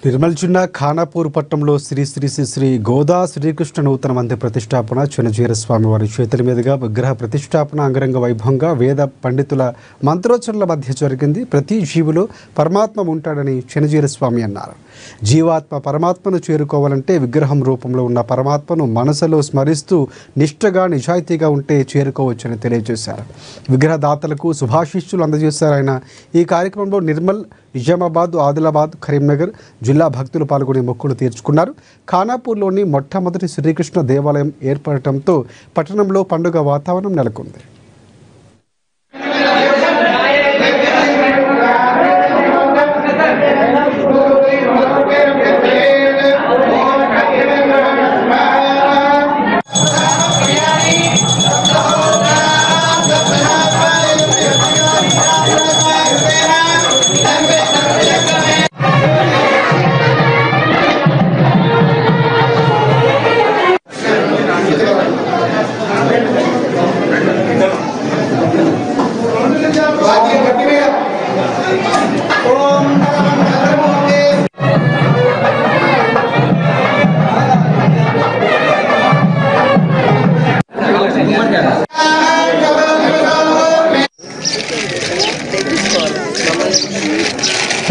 నిర్మల్ జిల్లా ఖానాపూర్ పట్టణంలో శ్రీ శ్రీ శ్రీ శ్రీ గోదా శ్రీకృష్ణ నూతన మందిర ప్రతిష్టాపన చిన్నజీర స్వామి వారి చేతుల మీదుగా విగ్రహ ప్రతిష్టాపన అంగరంగ వైభవంగా వేద పండితుల మంత్రోచ్చరణల మధ్య జరిగింది. ప్రతి జీవులో పరమాత్మ ఉంటాడని చిన్నజీర స్వామి అన్నారు. జీవాత్మ పరమాత్మను చేరుకోవాలంటే విగ్రహం రూపంలో ఉన్న పరమాత్మను మనసులో స్మరిస్తూ నిష్ఠగా నిజాయితీగా ఉంటే చేరుకోవచ్చని తెలియజేశారు. విగ్రహదాతలకు శుభాశీస్సులు అందజేశారు ఆయన. ఈ కార్యక్రమంలో నిర్మల్, నిజామాబాద్, ఆదిలాబాద్, కరీంనగర్ జిల్లా భక్తులు పాల్గొని మొక్కులు తీర్చుకున్నారు. ఖానాపూర్లోని మొట్టమొదటి శ్రీకృష్ణ దేవాలయం ఏర్పడటంతో పట్టణంలో పండుగ వాతావరణం నెలకొంది.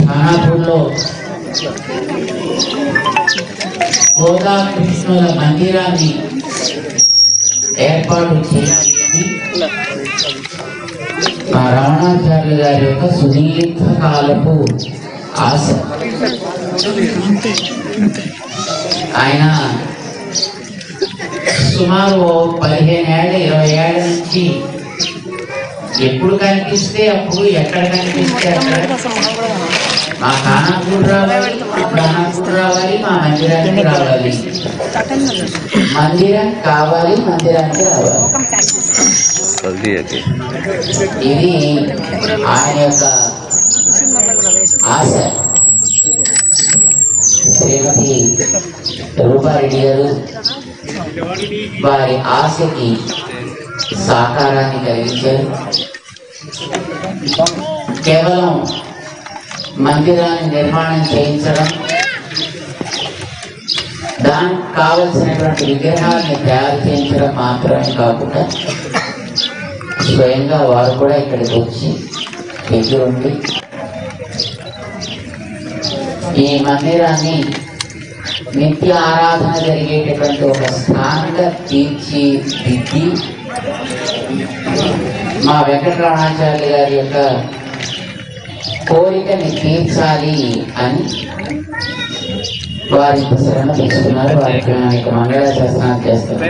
ఖానాపూర్లో గోదా కృష్ణుల మందిరాన్ని ఏర్పాటు చేసి మా రమణాచార్య గారి యొక్క సుదీర్ఘకాలపు ఆశ. ఆయన సుమారు 15 ఏళ్ళ 20 ఏళ్ళ నుంచి ఎప్పుడు కనిపిస్తే అప్పుడు, ఎక్కడ కనిపిస్తే అక్కడ మా ఖానాపూర్ రావాలి, మా మందిరానికి రావాలి, మందిరం కావాలి, మందిరానికి రావాలి. ఇది ఆయన యొక్క ఆశ. శ్రీమతి రూపారెడ్డి గారు వారి ఆశకి సాకారాన్ని కలిగించారు. కేవలం మందిరాన్ని నిర్మాణం చేయించడం, దానికి కావలసినటువంటి విగ్రహాన్ని తయారు చేయించడం మాత్రమే కాకుండా స్వయంగా వారు కూడా ఇక్కడికి వచ్చి దగ్గరుండి ఈ మందిరాన్ని నిత్య ఆరాధన జరిగేటటువంటి ఒక స్థానంగా తీర్చిదిద్ది మా వెంకటరమణాచార్య గారి యొక్క కోరికని తీర్చాలి అని వారి శ్రమ తీసుకున్నారు. వారికి మంగళాశాసనాలు చేస్తారు.